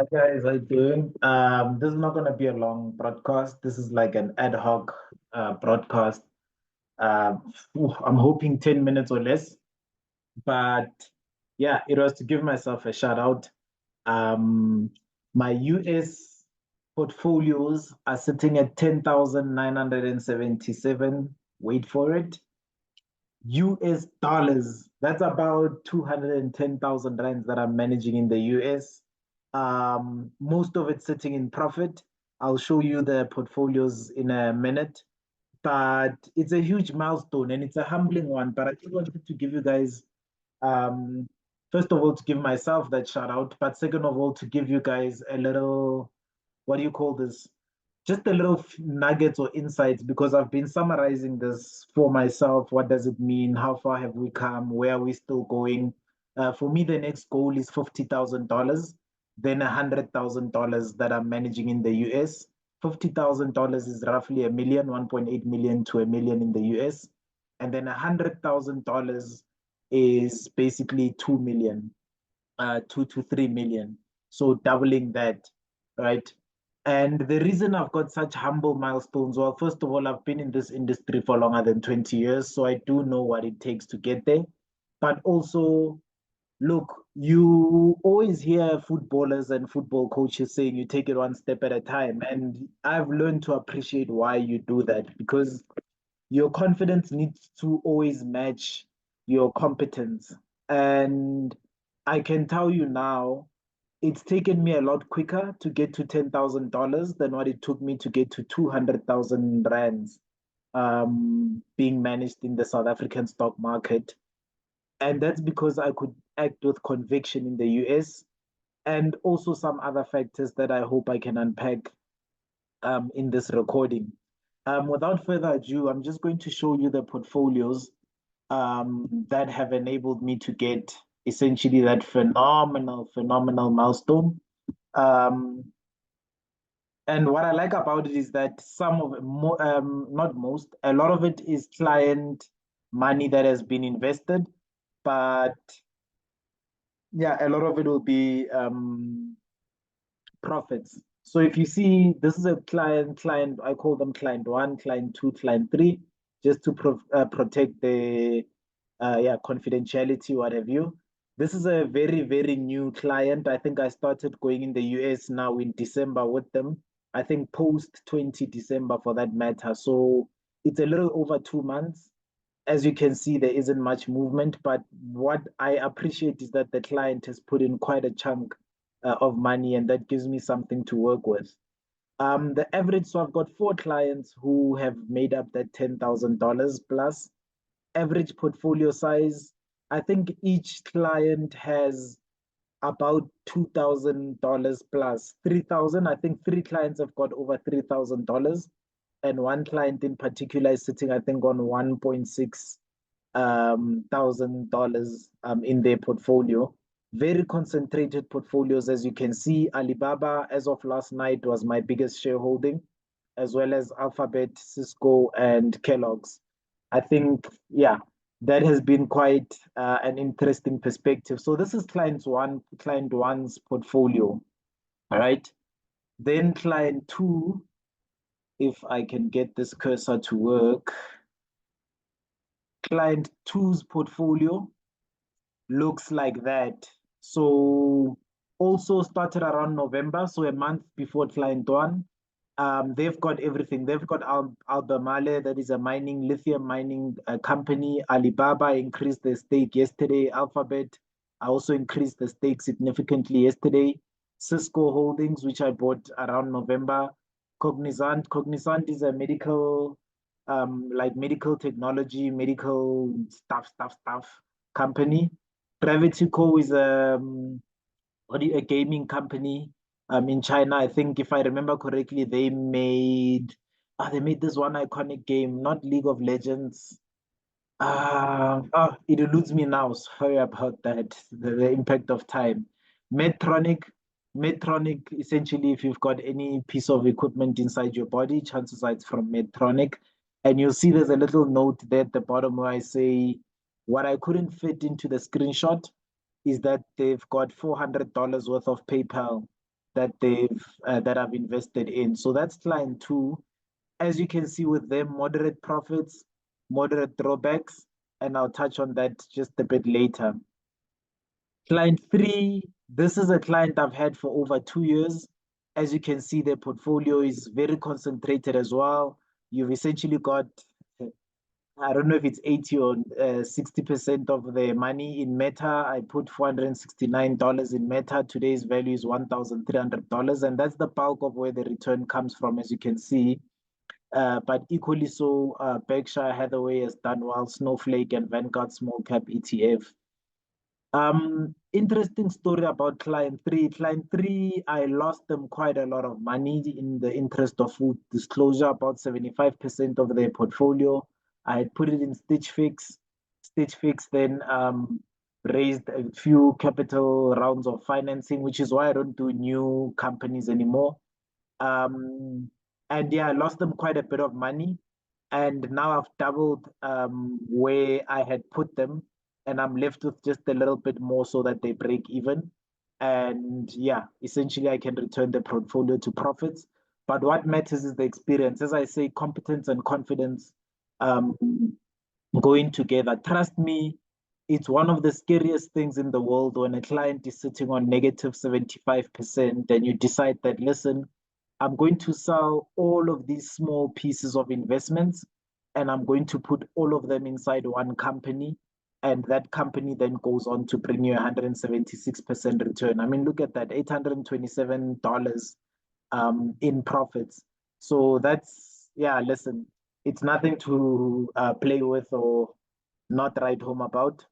Hi guys, how you doing? This is not going to be a long broadcast. This is like an ad hoc broadcast. I'm hoping 10 minutes or less. But yeah, it was to give myself a shout out. Um, my US portfolios are sitting at 10,977. Wait for it. US dollars. That's about 210,000 rands that I'm managing in the US. Most of it sitting in profit. I'll show you the portfolios in a minute, but it's a huge milestone and it's a humbling one. But I just wanted to give you guys, um, first of all, to give myself that shout out, but second of all, to give you guys a little, what do you call this? Just a little nuggets or insights because I've been summarizing this for myself. What does it mean? How far have we come? Where are we still going? For me, the next goal is $50,000, then $100,000 that I'm managing in the US. $50,000 is roughly a million, 1.8 million to a million in the US. And then $100,000 is basically 2 million, 2 to 3 million. So doubling that, right? And the reason I've got such humble milestones, well, first of all, I've been in this industry for longer than 20 years, so I do know what it takes to get there. But also, look, you always hear footballers and football coaches saying you take it one step at a time. And I've learned to appreciate why you do that because your confidence needs to always match your competence. And I can tell you now, it's taken me a lot quicker to get to $10,000 than what it took me to get to 200,000 rands being managed in the South African stock market. And that's because I could act with conviction in the US and also some other factors that I hope I can unpack in this recording. Without further ado, I'm just going to show you the portfolios that have enabled me to get essentially that phenomenal milestone. Um, and what I like about it is that some of it, not most, a lot of it is client money that has been invested, but yeah, a lot of it will be profits. So if you see, this is a client, I call them client one, client two, client three, just to protect the yeah, confidentiality, what have you. This is a very new client. I think I started going in the US now in December with them. I think post 20 December for that matter. So it's a little over 2 months. As you can see, there isn't much movement, but what I appreciate is that the client has put in quite a chunk of money, and that gives me something to work with. The average, so I've got 4 clients who have made up that $10,000 plus. Average portfolio size, I think each client has about $2,000 plus 3,000. I think 3 clients have got over $3,000, and one client in particular is sitting, I think, on 1.6 thousand dollars in their portfolio. Very concentrated portfolios, as you can see. Alibaba, as of last night, was my biggest shareholding, as well as Alphabet, Cisco, and Kellogg's. I think, yeah, that has been quite an interesting perspective. So this is client one's portfolio, all right? Then client two, if I can get this cursor to work, client two's portfolio looks like that. So also started around November, so a month before client one. They've got everything. They've got Albermale, that is a lithium mining company. Alibaba increased their stake yesterday. Alphabet, I also increased the stake significantly yesterday. Cisco Holdings, which I bought around November. Cognizant. Cognizant is a like medical technology, medical stuff company. Gravitico is a gaming company in China. I think if I remember correctly, they made this one iconic game, not League of Legends. It eludes me now. Sorry about that. The impact of time. Medtronic. Medtronic, essentially, if you've got any piece of equipment inside your body, chances are it's from Medtronic. And you'll see there's a little note there at the bottom where I say, what I couldn't fit into the screenshot is that they've got $400 worth of PayPal that I've invested in. So that's client two. As you can see with them, moderate profits, moderate drawbacks, and I'll touch on that just a bit later. Client three, this is a client I've had for over 2 years. As you can see, their portfolio is very concentrated as well. You've essentially got, I don't know if it's 80 or 60% of the money in Meta. I put $469 in Meta. Today's value is $1,300. And that's the bulk of where the return comes from, as you can see. But equally so, Berkshire Hathaway has done well, Snowflake and Vanguard Small Cap ETF. Interesting story about client three. Client three, I lost them quite a lot of money in the interest of full disclosure, about 75% of their portfolio. I had put it in Stitch Fix. Stitch Fix then raised a few capital rounds of financing, which is why I don't do new companies anymore. And yeah, I lost them quite a bit of money. And now I've doubled where I had put them, and I'm left with just a little bit more so that they break even. And yeah, essentially I can return the portfolio to profits. But what matters is the experience. As I say, competence and confidence um, going together. Trust me, it's one of the scariest things in the world when a client is sitting on negative 75% and you decide that, listen, I'm going to sell all of these small pieces of investments and I'm going to put all of them inside one company. And that company then goes on to bring you 176% return. I mean, look at that, $827 in profits. So that's, yeah, listen, it's nothing to play with or not write home about.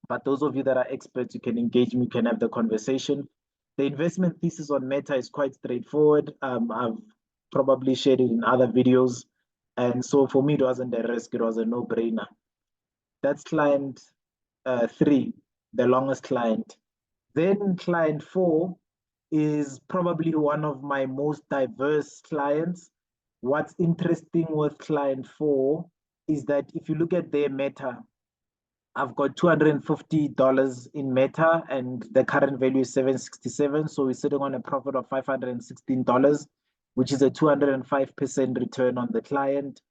But those of you that are experts, you can engage me, can have the conversation. The investment thesis on Meta is quite straightforward. I've probably shared it in other videos. And so for me, it wasn't a risk, it was a no-brainer. That's client three, the longest client. Then client four is probably one of my most diverse clients. What's interesting with client four is that if you look at their Meta, I've got $250 in Meta and the current value is 767. So we're sitting on a profit of $516, which is a 205% return on the client.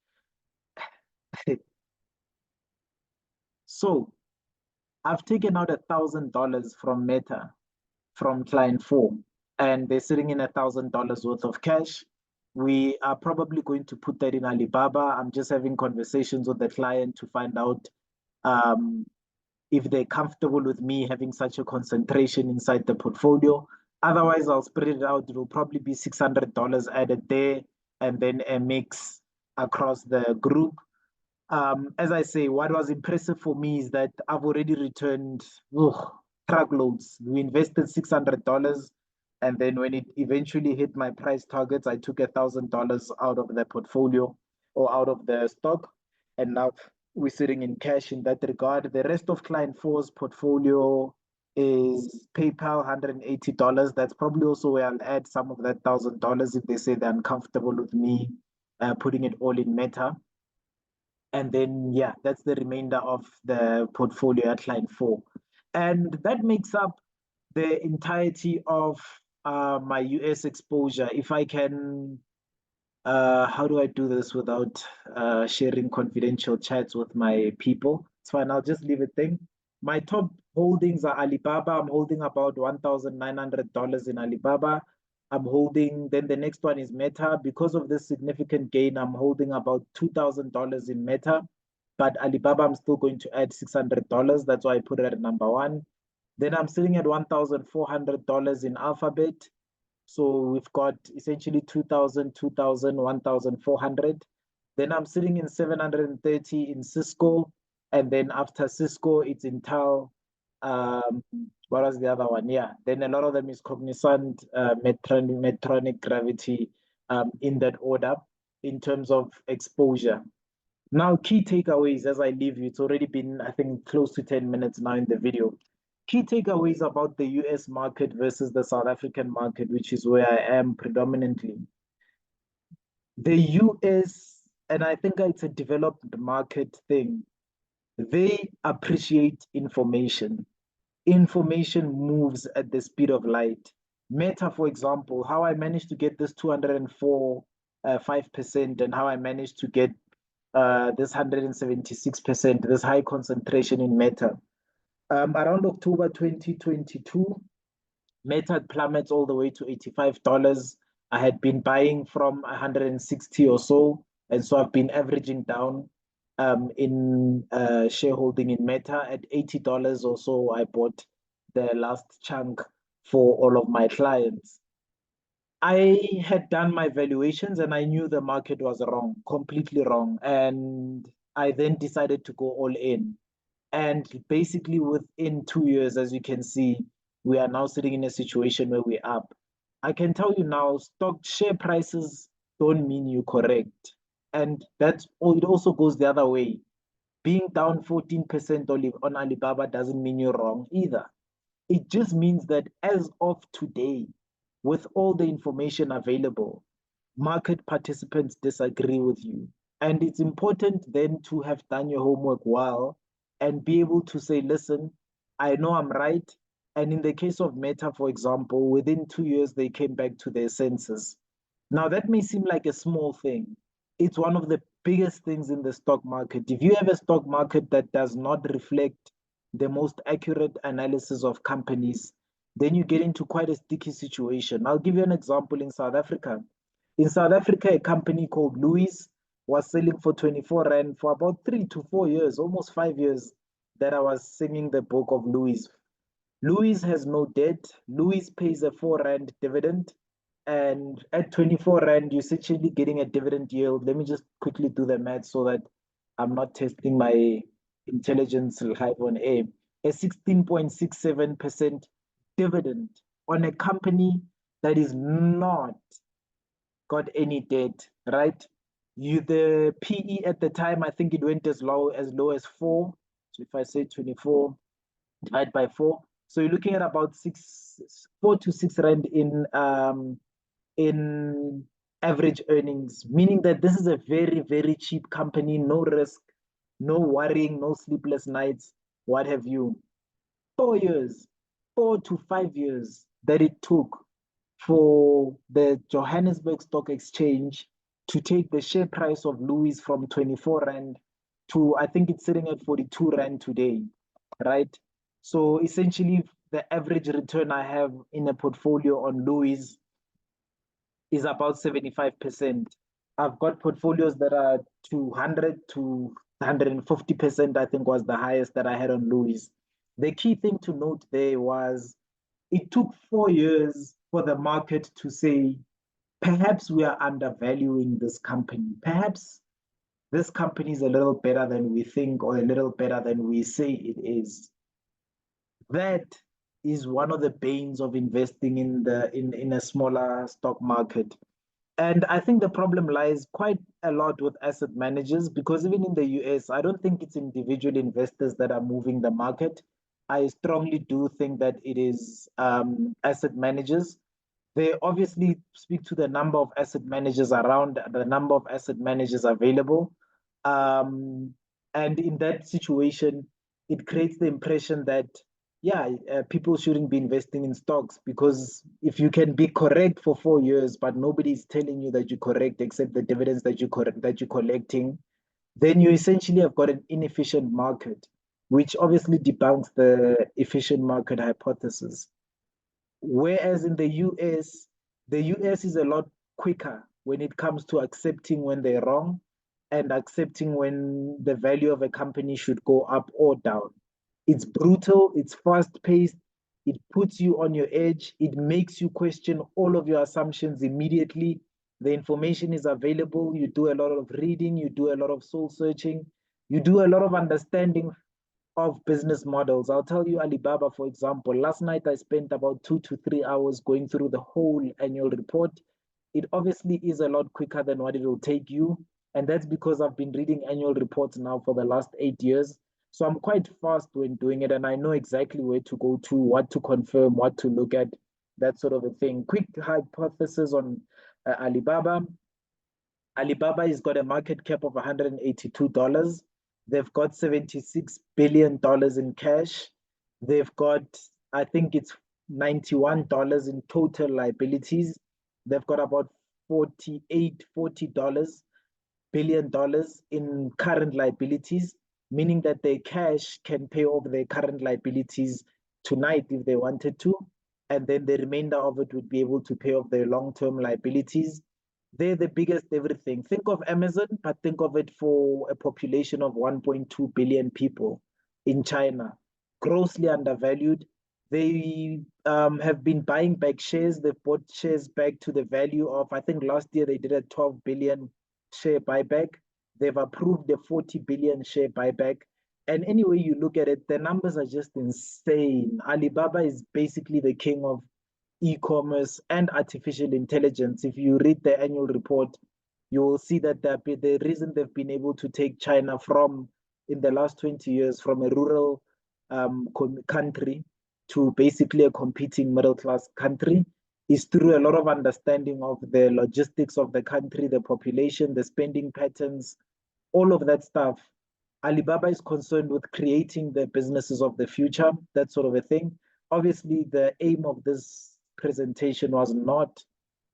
So I've taken out $1,000 from Meta from client four, and they're sitting in $1,000 worth of cash. We are probably going to put that in Alibaba. I'm just having conversations with the client to find out if they're comfortable with me having such a concentration inside the portfolio. Otherwise, I'll spread it out. It'll probably be $600 added there, and then a mix across the group. As I say, what was impressive for me is that I've already returned truckloads. We invested $600, and then when it eventually hit my price targets, I took $1,000 out of the portfolio or out of the stock, and now we're sitting in cash in that regard. The rest of client four's portfolio is PayPal, $180. That's probably also where I'll add some of that $1,000 if they say they're uncomfortable with me putting it all in Meta. And then, yeah, that's the remainder of the portfolio at client four. And that makes up the entirety of my US exposure. If I can, how do I do this without sharing confidential chats with my people? It's fine, I'll just leave it there. My top holdings are Alibaba. I'm holding about $1,900 in Alibaba. I'm holding, then the next one is Meta. Because of this significant gain, I'm holding about $2,000 in Meta, but Alibaba, I'm still going to add $600. That's why I put it at number one. Then I'm sitting at $1,400 in Alphabet. So we've got essentially 2,000, 2,000, 1,400. Then I'm sitting in 730 in Cisco. And then after Cisco, it's Intel. What was the other one? Yeah. Then a lot of them is Cognizant, Medtronic, Gravity, in that order in terms of exposure. Now, key takeaways as I leave you. It's already been, I think, close to 10 minutes now in the video. Key takeaways about the US market versus the South African market, which is where I am predominantly. The US, and I think it's a developed market thing, they appreciate information. Information moves at the speed of light. Meta, for example, how I managed to get this 204 5% and how I managed to get this 176%, this high concentration in Meta. Around October 2022, Meta plummets all the way to $85. I had been buying from 160 or so, and so I've been averaging down in shareholding in Meta at $80 or so. I bought the last chunk for all of my clients. I had done my valuations and I knew the market was wrong, completely wrong. And I then decided to go all in. And basically, within 2 years, as you can see, we are now sitting in a situation where we're up. I can tell you now, stock share prices don't mean you're correct. And that's all, it also goes the other way. Being down 14% on Alibaba doesn't mean you're wrong either. It just means that as of today, with all the information available, market participants disagree with you. And it's important then to have done your homework well and be able to say, listen, I know I'm right. And in the case of Meta, for example, within 2 years, they came back to their senses. Now, that may seem like a small thing. It's one of the biggest things in the stock market. If you have a stock market that does not reflect the most accurate analysis of companies, then you get into quite a sticky situation. I'll give you an example in South Africa. In South Africa, a company called Louis was selling for 24 Rand for about 3 to 4 years, almost 5 years that I was singing the book of Louis. Louis has no debt. Louis pays a 4 Rand dividend. And at 24 Rand, you're essentially getting a dividend yield. Let me just quickly do the math so that I'm not testing my intelligence live on air. A 16.67% dividend on a company that is not got any debt, right? The PE at the time, I think it went as low as 4. So if I say 24 divide by 4, so you're looking at about 4 to 6 Rand in average earnings, meaning that this is a very, very cheap company, no risk, no worrying, no sleepless nights, what have you. 4 years, 4 to 5 years that it took for the Johannesburg Stock Exchange to take the share price of Louis from 24 Rand to, I think it's sitting at 42 Rand today, right? So essentially, the average return I have in a portfolio on Louis is about 75%. I've got portfolios that are 200 to 150%, I think was the highest that I had on Louis. The key thing to note there was it took 4 years for the market to say, perhaps we are undervaluing this company. Perhaps this company is a little better than we think or a little better than we say it is. That is one of the banes of investing in a smaller stock market. And I think the problem lies quite a lot with asset managers because even in the US, I don't think it's individual investors that are moving the market. I strongly do think that it is asset managers. They obviously speak to the number of asset managers around, the number of asset managers available. Um, and in that situation, it creates the impression that, yeah, people shouldn't be investing in stocks because if you can be correct for 4 years, but nobody's telling you that you're correct except the dividends that you're collecting, then you essentially have got an inefficient market, which obviously debunks the efficient market hypothesis. Whereas in the US is a lot quicker when it comes to accepting when they're wrong and accepting when the value of a company should go up or down. It's brutal, it's fast paced, it puts you on your edge, it makes you question all of your assumptions immediately. The information is available, you do a lot of reading, you do a lot of soul searching, you do a lot of understanding of business models. I'll tell you, Alibaba, for example, last night I spent about 2 to 3 hours going through the whole annual report. It obviously is a lot quicker than what it will take you. And that's because I've been reading annual reports now for the last 8 years. So I'm quite fast when doing it, and I know exactly where to go to, what to confirm, what to look at, that sort of a thing. Quick hypothesis on Alibaba. Alibaba has got a market cap of $182. They've got $76 billion in cash. They've got, I think it's $91 in total liabilities. They've got about $40 billion in current liabilities, meaning that their cash can pay off their current liabilities tonight if they wanted to, and then the remainder of it would be able to pay off their long-term liabilities. They're the biggest everything. Think of Amazon, but think of it for a population of 1.2 billion people in China. Grossly undervalued. They have been buying back shares. They've bought shares back to the value of, I think last year they did a 12 billion share buyback. They've approved a 40 billion share buyback. And anyway you look at it, the numbers are just insane. Alibaba is basically the king of e-commerce and artificial intelligence. If you read the annual report, you will see that the reason they've been able to take China from, in the last 20 years, from a rural country to basically a competing middle-class country is through a lot of understanding of the logistics of the country, the population, the spending patterns, all of that stuff. Alibaba is concerned with creating the businesses of the future, that sort of a thing. Obviously, the aim of this presentation was not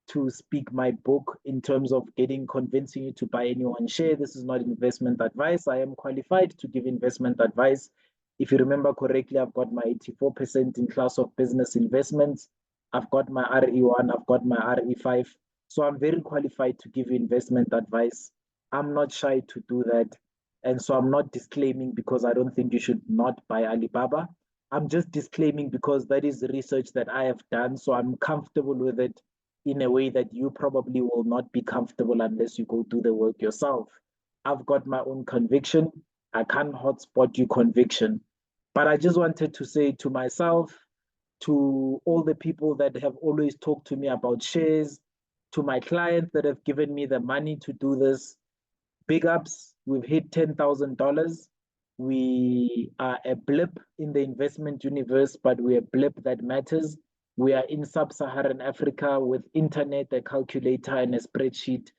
to speak my book in terms of convincing you to buy any one share. This is not investment advice. I am qualified to give investment advice. If you remember correctly, I've got my 84% in class of business investments. I've got my RE1, I've got my RE5. So I'm very qualified to give you investment advice. I'm not shy to do that. And so I'm not disclaiming because I don't think you should not buy Alibaba. I'm just disclaiming because that is the research that I have done. So I'm comfortable with it in a way that you probably will not be comfortable unless you go do the work yourself. I've got my own conviction. I can't hotspot you conviction. But I just wanted to say to myself, to all the people that have always talked to me about shares, to my clients that have given me the money to do this, big ups. We've hit $10,000. We are a blip in the investment universe, but we're a blip that matters. We are in sub-Saharan Africa with internet, a calculator, and a spreadsheet.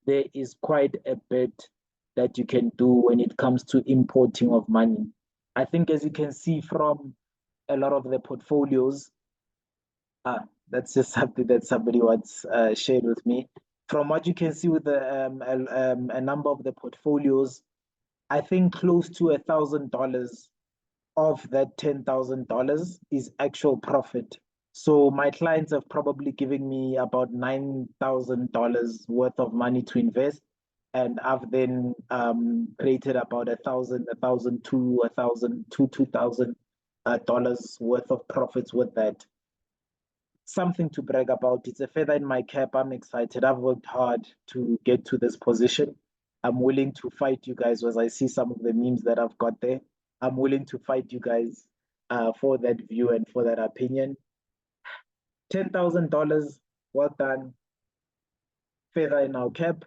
There is quite a bit that you can do when it comes to importing of money. I think as you can see from a lot of the portfolios, that's just something that somebody once shared with me. From what you can see with a number of the portfolios, I think close to $1,000 of that $10,000 is actual profit. So my clients have probably given me about $9,000 worth of money to invest, and I've then created about $2,000 worth of profits with that. Something to brag about. It's a feather in my cap. I'm excited. I've worked hard to get to this position. I'm willing to fight you guys as I see some of the memes that I've got there. I'm willing to fight you guys for that view and for that opinion. $10,000, well done. Feather in our cap.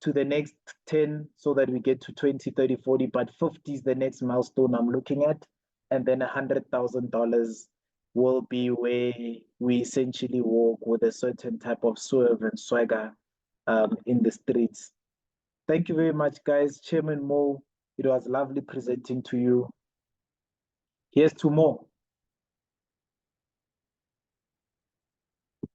To the next 10 so that we get to 20, 30, 40, but 50 is the next milestone I'm looking at. And then $100,000 will be where we essentially walk with a certain type of swerve and swagger in the streets. Thank you very much, guys. Chairman Mo, it was lovely presenting to you. Here's to more.